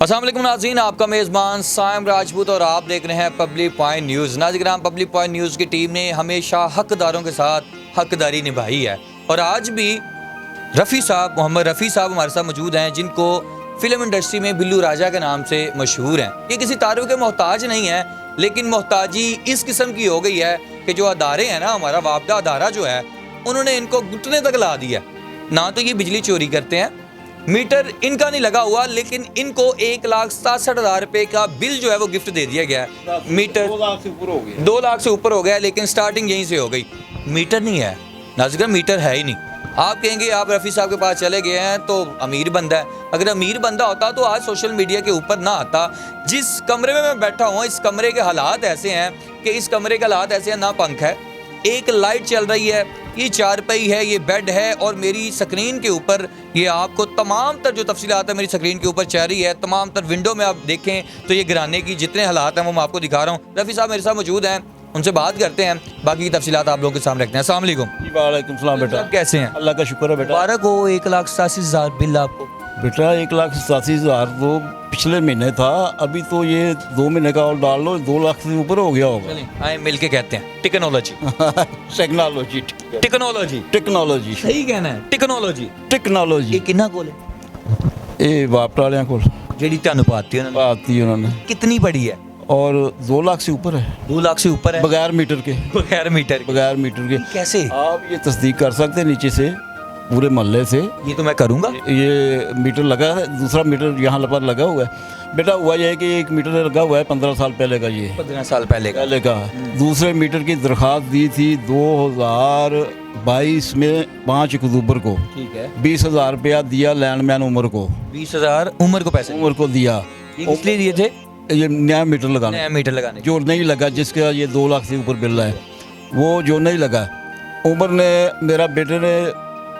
अस्सलाम वालेकुम नाज़रीन, आपका मेज़बान साइम राजपूत और आप देख रहे हैं पब्लिक पॉइंट न्यूज़। नाज़रीन, पब्लिक पॉइंट न्यूज़ की टीम ने हमेशा हकदारों के साथ हकदारी निभाई है और आज भी रफ़ी साहब, मोहम्मद रफ़ी साहब हमारे साथ मौजूद हैं, जिनको फ़िल्म इंडस्ट्री में बिल्लू राजा के नाम से मशहूर हैं। ये किसी तारीफ़ के मोहताज नहीं है, लेकिन मोहताजी इस किस्म की हो गई है कि जो अदारे हैं ना, हमारा वापदा अदारा जो है, उन्होंने इनको घुटने तक ला दिया। ना तो ये बिजली चोरी करते हैं, मीटर इनका नहीं लगा हुआ, लेकिन इनको 1,67,000 रुपये का बिल जो है वो गिफ्ट दे दिया गया है। मीटर 2 लाख से ऊपर हो गया, 2 लाख से ऊपर हो गया, लेकिन स्टार्टिंग यहीं से हो गई। मीटर नहीं है नाज़रीन, मीटर है ही नहीं। आप कहेंगे आप रफ़ी साहब के पास चले गए हैं तो अमीर बंदा है। अगर अमीर बंदा होता तो आज सोशल मीडिया के ऊपर ना आता। जिस कमरे में मैं बैठा हूँ, इस कमरे के हालात ऐसे हैं कि इस कमरे के हालात ऐसे हैं, ना पंख है, एक लाइट चल रही है, ये चारपाई है, ये बेड है और मेरी स्क्रीन के ऊपर ये आपको तमाम तर जो तफसीलात है मेरी स्क्रीन के ऊपर चल रही है। तमाम तर विंडो में आप देखें तो ये गिराने की जितने हालात हैं वो मैं आपको दिखा रहा हूँ। रफ़ी साहब मेरे साथ मौजूद हैं, उनसे बात करते हैं, बाकी की तफसीलात आप लोगों के सामने रखते हैं। अस्सलाम वालेकुम। वालेकुम सलाम बेटा, आप कैसे हैं? अल्लाह का शुक्र है बेटा। मुबारक हो, 1,87,000 बिल आपको। बेटा 1,87,000 तो पिछले महीने था, अभी तो ये 2 महीने का और डाल लो, 2 लाख से ऊपर हो गया होगा। चलें आए मिल के कहते हैं टेक्नोलॉजी। टेक्नोलॉजी टेक्नोलॉजी टेक्नोलॉजी सही कहना है, टेक्नोलॉजी। टेक्नोलॉजी ये किन्ना कोल है ਇਹ ਬਾਪ ਵਾਲਿਆਂ ਕੋਲ जेडी ਤੁਹਾਨੂੰ पाती है उन्होंने? आती है उन्होंने, कितनी बड़ी है? और 2 लाख से ऊपर है, 2 लाख से ऊपर है बगैर मीटर के। बगैर मीटर के। बगैर मीटर के कैसे? आप ये तस्दीक कर सकते हैं नीचे से, पूरे मोहल्ले से। ये तो मैं करूंगा। ये मीटर लगा है, दूसरा मीटर यहाँ पर लगा हुआ है बेटा। हुआ यह है कि एक मीटर लगा हुआ है 15 साल पहले का, ये 15 साल पहले का। पहले का। दूसरे मीटर की दरख्वास्त दी थी 2022 में 5 अक्टूबर को। ठीक है, 20,000 रुपया दिया लैंडमैन उमर को, 20,000 उम्र को पैसे उमर को दिया। ये किस लिए दिए थे? ये नया मीटर लगाने, नया मीटर लगाने के। जो नहीं लगा, जिसका ये 2 लाख से ऊपर बिल है, वो जो नहीं लगा, उमर ने, मेरा बेटे ने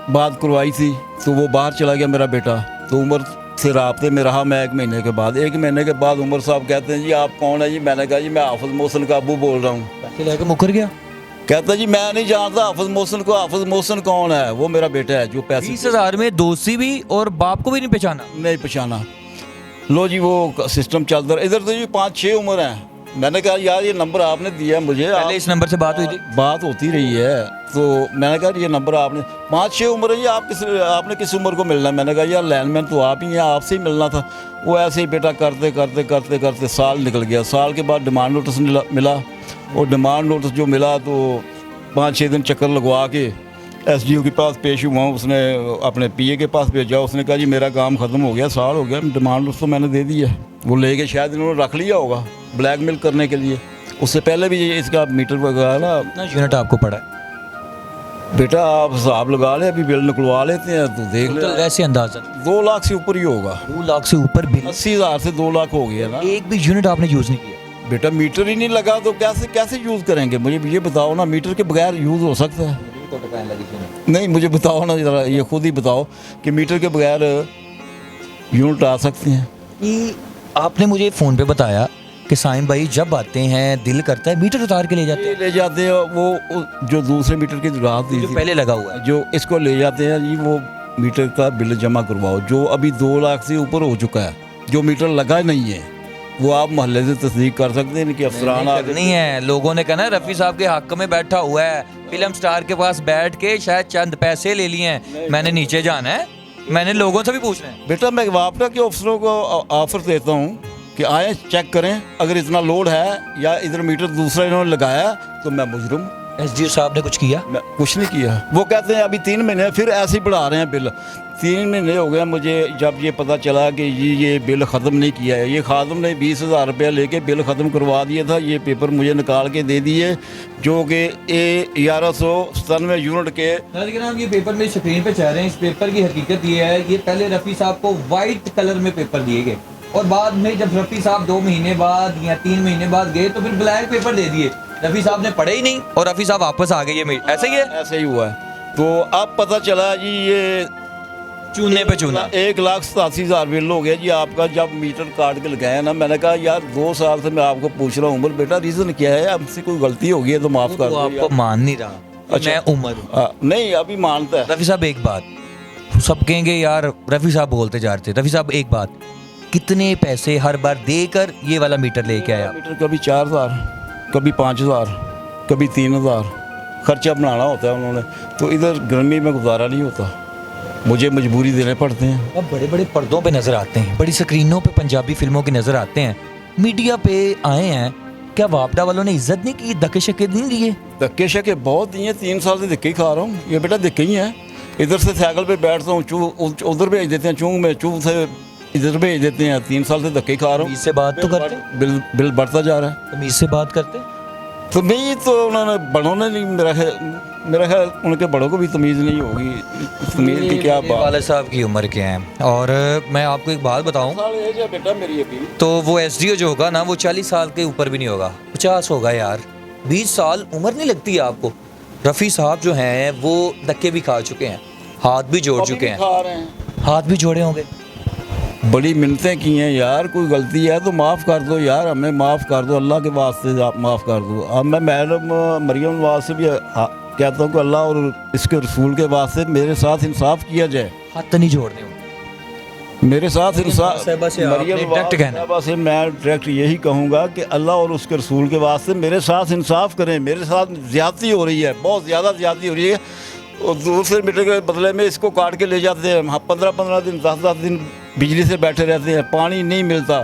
बात करवाई थी तो वो बाहर चला गया मेरा बेटा, तो उमर से राब्ते में रहा मैं 1 महीने के बाद। 1 महीने के बाद उमर साहब कहते हैं जी आप कौन है जी? मैंने कहा जी मैं हाफिज मोहसिन का अबू बोल रहा हूँ। पैसे लेके मुकर गया। कहता जी मैं नहीं जानता हाफिज मोहसिन को। हाफिज मोहसिन कौन है? वो मेरा बेटा है जो पैसे 20,000 में दोस्ती भी और बाप को भी नहीं पहचाना। नहीं पहचाना। लो जी वो सिस्टम चलता रहा। इधर तो जी 5-6 उम्र हैं। मैंने कहा यार ये नंबर आपने दिया मुझे, पहले इस नंबर से बात हुई थी? बात होती रही है, तो मैंने कहा ये नंबर आपने 5-6 उम्र है जी, आपने किस उम्र को मिलना है? मैंने कहा यार लैंडमैन तो आप ही हैं, आपसे ही मिलना था। वो ऐसे ही बेटा करते करते करते करते साल निकल गया। साल के बाद डिमांड नोटिस मिला, और डिमांड नोटिस जो मिला तो 5-6 दिन चक्कर लगवा के SDO के पास पेश हुआ। उसने अपने PA के पास भेजा, उसने कहा जी मेरा काम ख़त्म हो गया, साल हो गया, डिमांड नोटिस तो मैंने दे दिया। वो लेके शायद इन्होंने रख लिया होगा ब्लैकमेल करने के लिए। उससे पहले भी ये इसका मीटर वगैरह ना। कितना यूनिट आपको पड़ा है? बेटा आप हिसाब लगा ले, अभी बिल निकलवा लेते हैं तो देख ले। टोटल वैसे अंदाजा 2 लाख से ऊपर ही होगा। 2 लाख से ऊपर बिल। 80,000 से 2 लाख हो गया ना। एक भी यूनिट आपने यूज नहीं किया? बेटा मीटर ही नहीं लगा तो कैसे यूज़ करेंगे? मुझे ये बताओ ना, मीटर के बगैर यूज़ हो सकता है? नहीं मुझे बताओ ना ज़रा, ये खुद ही बताओ कि मीटर के बगैर यूनिट आ सकते हैं? कि आपने मुझे फ़ोन पे बताया कि साइम भाई जब आते हैं दिल करता है मीटर उतार के ले जाते हैं। ले जाते हैं वो जो दूसरे मीटर की राहत दी जो थी, पहले लगा हुआ है, जो इसको ले जाते हैं जी, वो मीटर का बिल जमा करवाओ, जो अभी 2 लाख से ऊपर हो चुका है। जो मीटर लगा नहीं है वो आप मोहल्ले से तस्दीक कर सकते हैं कि अफसरान नहीं है। लोगों ने कहना रफ़ी साहब के हक में बैठा हुआ है, फिल्म स्टार के पास बैठ के शायद चंद पैसे ले लिए हैं, मैंने नीचे जाना है, मैंने लोगों से भी पूछना है। बेटा मैं वापडा के अफसरों को ऑफर देता हूँ कि आए चेक करें, अगर इतना लोड है या इधर मीटर दूसरा इन्होंने लगाया तो मैं मुजरिम। SDO साहब ने कुछ किया? मैं कुछ नहीं किया। वो कहते हैं अभी 3 महीने, फिर ऐसे ही बढ़ा रहे हैं बिल। 3 महीने हो गए मुझे जब ये पता चला कि ये बिल ख़त्म नहीं किया है। ये खादम ने 20,000 रुपया लेके बिल ख़त्म करवा दिया था। ये पेपर मुझे निकाल के दे दिए जो कि 1197 यूनिट के। नाज़रीन ये पेपर मेरी स्क्रीन पे चल रहे हैं। इस पेपर की हकीकत ये है, ये पहले रफ़ी साहब को वाइट कलर में पेपर दिए गए और बाद में जब रफ़ी साहब 2 महीने बाद या 3 महीने बाद गए तो फिर ब्लैक पेपर दे दिए। रफ़ी साहब ने पढ़े ही नहीं और रफ़ी साहब वापस आ गए। ये ऐसे ही है? ऐसे ही हुआ है। तो अब पता चला जी ये चूने पे चूना 1,87,000 बिल हो गया जी आपका। जब मीटर काट के लगाया ना, मैंने कहा यार 2 साल से मैं आपको पूछ रहा हूँ उमर बेटा रीज़न क्या है? आपसे कोई गलती हो गई है तो माफ़ कर दो। आपको मान नहीं रहा। अच्छा। मैं उमर हूँ। नहीं अभी मानता है। रफ़ी साहब एक बात, सब कहेंगे यार रफ़ी साहब बोलते जा रहे थे। रफ़ी साहब एक बात, कितने पैसे हर बार देकर ये वाला मीटर लेके आया? मीटर कभी 4,000, कभी 5,000, कभी 3,000 खर्चा बनाना होता है उन्होंने। तो इधर गर्मी में गुजारा नहीं होता, मुझे मजबूरी देने पड़ते हैं। अब बड़े बड़े पर्दों पे नज़र आते हैं, बड़ी स्क्रीनों पे पंजाबी फिल्मों के नज़र आते हैं, मीडिया पे आए हैं, क्या वापडा वालों ने इज्जत नहीं की, धक्के शक्के नहीं दिए? धक्के शक्के बहुत दिए, 3 साल से धक्के ही खा रहा हूँ। ये बेटा धक्के ही हैं। इधर से साइकिल पे बैठता हूँ, चू उधर भेज देते हैं, चूँ में चू से इधर भेज देते हैं। 3 साल से धक्के ही खा रहा हूँ। तमीज़ से बात तो करते, बिल बढ़ता जा रहा है। तमीज़ से बात करते। तमीज़ तो उन्होंने बड़ों ने नहीं, मेरा ख्याल उनके बड़ों को भी तमीज़ नहीं होगी। तमीज़ की क्या बात। वाले साहब की उम्र क्या है? और मैं आपको एक बात बताऊं, बेटा मेरी अभी तो वो एसडीओ जो होगा ना, वो 40 साल के ऊपर भी नहीं होगा, 50 होगा यार। 20 साल उम्र नहीं लगती है आपको? रफ़ी साहब जो हैं वो धक्के भी खा चुके हैं, हाथ भी जोड़ चुके हैं, हाथ भी जोड़े होंगे। बड़ी मिन्नतें की हैं यार, कोई गलती है तो माफ़ कर दो यार, हमें माफ़ कर दो, अल्लाह के वास्ते आप माफ़ कर दो। अब मैं मैडम मरियम नवाज से भी कहता हूँ कि अल्लाह और इसके रसूल के वास्ते मेरे साथ इंसाफ किया जाए। हाथ तो नहीं जोड़ने होंगे। मेरे साथ इंसाफ साहिबा से आपने डायरेक्ट कहना है। साहिबा से मैं डायरेक्ट यही कहूँगा कि अल्लाह और उसके रसूल के वास्ते मेरे साथ इंसाफ करें। मेरे साथ ज़्यादती हो रही है, बहुत ज़्यादा ज़्यादती हो रही है। और दूसरे मीटर के बदले में इसको काट के ले जाते हैं। हम 15-15 दिन 10-10 दिन बिजली से बैठे रहते हैं, पानी नहीं मिलता।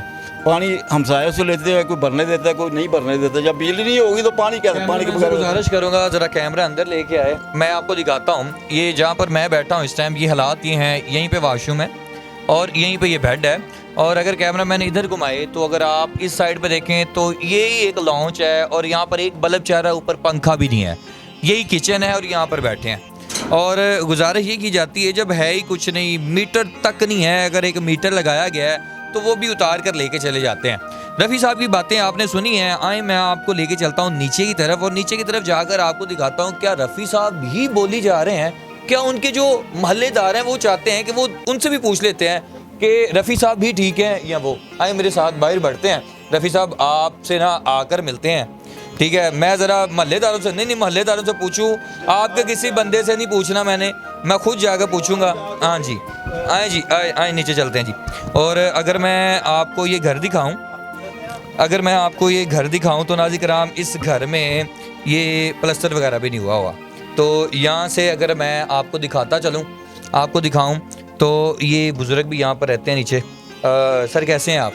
पानी हमसायों से लेते हैं, कोई भरने देता है, कोई नहीं भरने देता। जब बिजली नहीं होगी तो पानी क्या, पानी के बगैर। गुजारिश करूंगा जरा कैमरा अंदर लेके आए, मैं आपको दिखाता हूँ। ये जहाँ पर मैं बैठा हूँ इस टाइम, ये हालात ये हैं। यहीं पे वाशरूम है और यहीं पे ये बेड है। और अगर कैमरा मैंने इधर घुमाए तो अगर आप इस साइड पे देखें तो ये एक लॉन्च है और यहाँ पर एक बल्ब चल रहा है, ऊपर पंखा भी नहीं है। यही किचन है और यहाँ पर बैठे हैं। और गुजारिश ये की जाती है, जब है ही कुछ नहीं, मीटर तक नहीं है, अगर एक मीटर लगाया गया है तो वो भी उतार कर लेके चले जाते हैं। रफ़ी साहब की बातें आपने सुनी हैं। आए मैं आपको लेके चलता हूँ नीचे की तरफ, और नीचे की तरफ जाकर आपको दिखाता हूँ क्या रफ़ी साहब ही बोली जा रहे हैं, क्या उनके जो मोहल्लेदार हैं वो चाहते हैं कि वो उनसे भी पूछ लेते हैं कि रफ़ी साहब भी ठीक हैं या वो। आए मेरे साथ बाहर बढ़ते हैं। रफ़ी साहब आपसे ना आकर मिलते हैं, ठीक है? मैं ज़रा मोहल्लेदारों से नहीं मोहल्लेदारों से पूछूं, आपके किसी बंदे से नहीं पूछना मैंने, मैं खुद जाकर पूछूंगा। हाँ जी, आए जी, आए नीचे चलते हैं जी। और अगर मैं आपको ये घर दिखाऊं, अगर मैं आपको ये घर दिखाऊं तो नाज़रीन कराम, इस घर में ये प्लस्तर वगैरह भी नहीं हुआ हुआ। तो यहाँ से अगर मैं आपको दिखाता चलूँ, आपको दिखाऊं, तो ये बुज़ुर्ग भी यहाँ पर रहते हैं नीचे। सर कैसे हैं आप?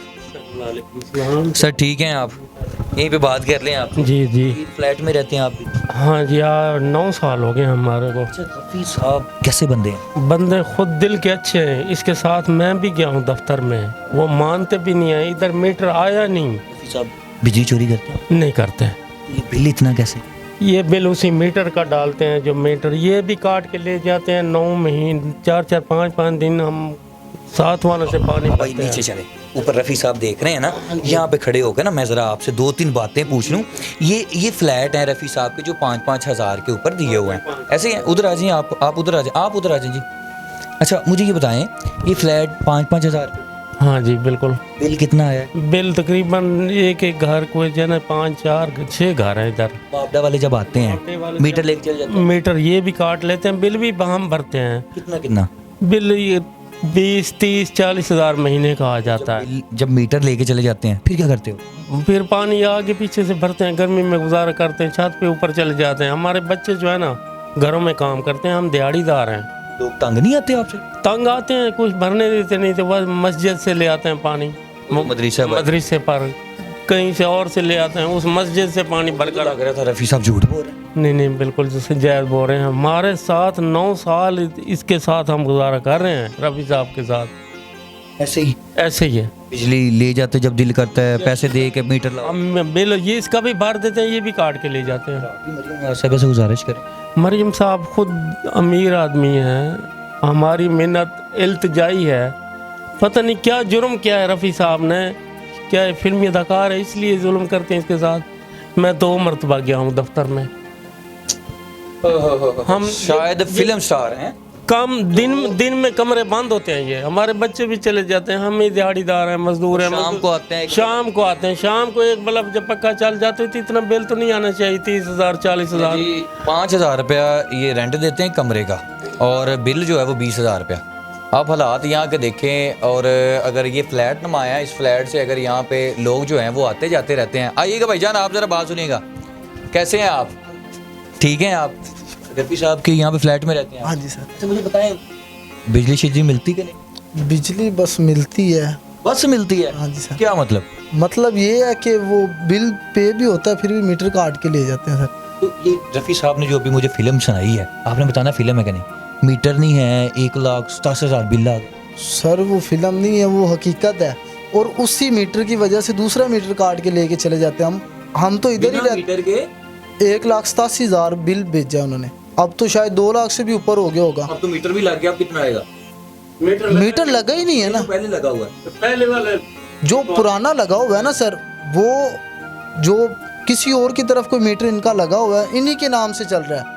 सर ठीक हैं आप? यहीं पे बात कर लें आप। जी जी, फ्लैट में रहते हैं आप भी? हाँ जी, 9 साल हो गए हमारे को। रफ़ी साहब कैसे बंदे हैं? बंदे खुद दिल के अच्छे हैं। इसके साथ मैं भी गया हूँ दफ्तर में, वो मानते भी नहीं है। इधर मीटर आया नहीं। रफ़ी साहब बिजली चोरी करते हैं? नहीं करते। ये बिल इतना कैसे? ये बिल उसी मीटर का डालते हैं जो मीटर, ये भी काट के ले जाते हैं। 9 महीने 4-4 5-5 दिन हम साथ वालों से पानी भाई भरते हैं। नीचे चले, ऊपर रफ़ी साहब देख रहे हैं ना, यहाँ पे खड़े होकर ना मैं ज़रा आपसे 2-3 बातें पूछ लूँ। ये फ्लैट हैं रफ़ी साहब के जो 5-5 हज़ार के ऊपर दिए हुए हैं, ऐसे ही हैं? उधर आ जाइए आप उधर आ जाइए, आप उधर आ जाइए जी। अच्छा मुझे ये बताएं, ये फ्लैट 5-5 हज़ार? हाँ जी बिल्कुल। बिल कितना आया है? बिल तकरीबन एक घर को जो है 5-4-6 घर हैं इधर। वापडा वाले जब आते हैं मीटर लेके चले जाते हैं? मीटर ये भी काट लेते हैं, बिल भी हम भरते हैं। कितना? बिल ये 20-30-40 हज़ार महीने का आ जाता है। जब मीटर लेके चले जाते हैं फिर क्या करते हो? फिर पानी आगे पीछे से भरते हैं, गर्मी में गुजारा करते हैं, छत पे ऊपर चले जाते हैं। हमारे बच्चे जो है ना घरों में काम करते हैं, हम दिहाड़ीदार हैं। लोग तंग नहीं आते आपसे? तंग आते हैं, कुछ भरने देते नहीं, तो बस मस्जिद से ले आते हैं पानी, मदरसे पर कहीं से और से ले आते हैं, उस मस्जिद से पानी भरकर। लग रहा था रफ़ी साहब झूठ बोल रहे हैं। नहीं बिल्कुल जैसे जायज़ बोल रहे हैं। हमारे साथ 9 साल इसके साथ हम गुजारा कर रहे हैं, रफ़ी साहब के साथ। ऐसे ही है। बिजली ले जाते जब दिल करता है, पैसे दे के मीटर लगाओ। हम बिल ये इसका भी भर देते हैं, ये भी काट के ले जाते हैं। सब ऐसे गुजारिश करें। मरियम साहब खुद अमीर आदमी हैं, हमारी मेहनत इल्तिजाई है। पता नहीं क्या जुर्म किया है रफ़ी साहब ने, क्या फिल्मी अदाकार है इसलिए जुल्म करते हैं इसके साथ। मैं 2 मरतबा गया हूँ दफ्तर में। हम शायद फिल्म स्टार हैं। कम दिन में कमरे बंद होते हैं, ये हमारे बच्चे भी चले जाते हैं। हम ही दिहाड़ीदार हैं, मजदूर हैं। शाम को आते हैं। शाम को एक बल्ब जब पक्का चल जाते हैं तो इतना बिल तो नहीं आना चाहिए। 30,000 40,000 5,000 रुपया ये रेंट देते हैं कमरे का, और बिल जो है वो 20,000 रुपया। आप हालात यहाँ के देखें, और अगर ये फ्लैट नुमा है, इस फ्लैट से अगर यहाँ पे लोग जो हैं वो आते जाते रहते हैं। आइएगा भाईजान, आप ज़रा बात सुनिएगा। कैसे हैं आप? ठीक हैं आप? रफ़ी साहब के यहाँ पे फ्लैट में रहते हैं? हाँ जी सर। अच्छा मुझे बताएं, बिजली शिजली मिलती कि नहीं? बिजली बस मिलती है। बस मिलती है? हाँ जी सर। क्या मतलब? मतलब ये है कि वो बिल पे भी होता है, फिर भी मीटर काट के ले जाते हैं सर। तो ये रफ़ी साहब ने जो अभी मुझे फिल्म सुनाई है, आपने बताना फिल्म है कि नहीं? मीटर नहीं है, 1,87,000 बिल आ गया। सर वो फिल्म नहीं है, वो हकीकत है। और उसी मीटर की वजह से दूसरा मीटर काट के लेके चले जाते हैं। हम तो इधर ही बिना रहते। मीटर के 1,87,000 बिल भेजा उन्होंने। अब तो शायद 2 लाख से भी ऊपर हो गया होगा। अब तो मीटर भी लग गया, अब कितना आएगा? मीटर लगा ही नहीं है ना। पहले लगा हुआ है। पहले वाले जो पुराना लगा हुआ है ना सर, वो जो किसी और की तरफ कोई मीटर इनका लगा हुआ है, इन्हीं के नाम से चल रहा है।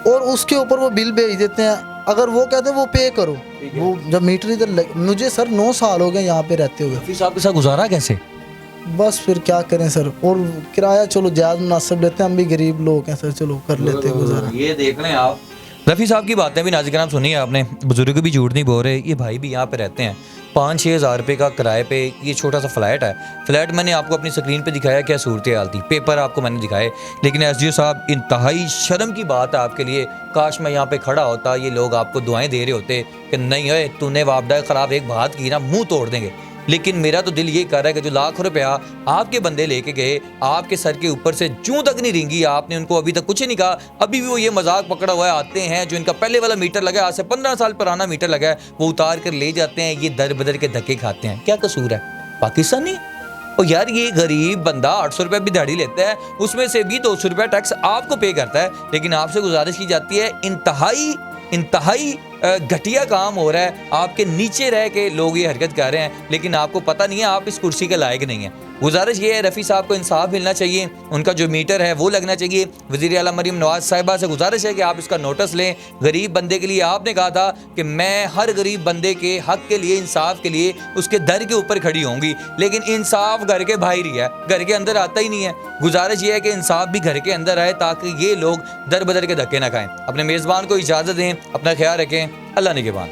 और उसके ऊपर वो बिल भेज देते हैं। अगर वो कहते हैं वो पे करो, वो जब मीटर इधर मुझे सर 9 साल हो गए यहाँ पे रहते हुए। रफ़ी साहब के साथ गुजारा कैसे? बस फिर क्या करें सर। और किराया चलो जायज़ मुनासिब लेते हैं, हम भी गरीब लोग हैं सर, चलो कर लेते हैं गुजारा। ये देख लें आप, रफ़ी साहब की बातें भी नाज़िर किराम सुनी है आपने। बुजुर्ग भी झूठ नहीं बोल रहे, ये भाई भी यहाँ पे रहते हैं। 5-6 हज़ार रुपये का किराए पे ये छोटा सा फ्लैट है। फ्लैट मैंने आपको अपनी स्क्रीन पे दिखाया क्या सूरत हाल थी, पेपर आपको मैंने दिखाए। लेकिन एसडीओ साहब, इंतहाई शर्म की बात है आपके लिए। काश मैं यहाँ पे खड़ा होता, ये लोग आपको दुआएं दे रहे होते कि नहीं ओए तूने वापडा ख़राब एक बात की ना, मुंह तोड़ देंगे। लेकिन मेरा तो दिल ये कर रहा है कि जो लाख रुपया आपके बंदे लेके गए, आपके सर के ऊपर से जूं तक नहीं रेंगी, आपने उनको अभी तक कुछ नहीं कहा। अभी भी वो ये मजाक पकड़ा हुआ है, आते हैं जो इनका पहले वाला मीटर लगा है, आज से 15 साल पुराना मीटर लगा है, वो उतार कर ले जाते हैं। ये दर बदर के धक्के खाते हैं। क्या कसूर है? पाकिस्तानी? और यार ये गरीब बंदा 800 रुपये भी दिहाड़ी लेता है, उसमें से भी 200 रुपये टैक्स आपको पे करता है। लेकिन आपसे गुजारिश की जाती है, इंतहाई घटिया काम हो रहा है। आपके नीचे रह के लोग ये हरकत कर रहे हैं, लेकिन आपको पता नहीं है आप इस कुर्सी के लायक नहीं है। गुजारिश ये है, रफ़ी साहब को इंसाफ मिलना चाहिए, उनका जो मीटर है वो लगना चाहिए। वज़ीर आला मरीम नवाज साहिबा से गुजारिश है कि आप इसका नोटिस लें। गरीब बंदे के लिए आपने कहा था कि मैं हर गरीब बंदे के हक के लिए, इंसाफ के लिए उसके दर के ऊपर खड़ी होंगी, लेकिन इंसाफ घर के बाहर ही है, घर के अंदर आता ही नहीं है। गुजारिश ये है कि इंसाफ भी घर के अंदर आए, ताकि ये लोग दर बदर के धक्के ना खाएं। अपने मेज़बान को इजाज़त दें, अपना ख्याल रखें। अल्लाह निगहबान।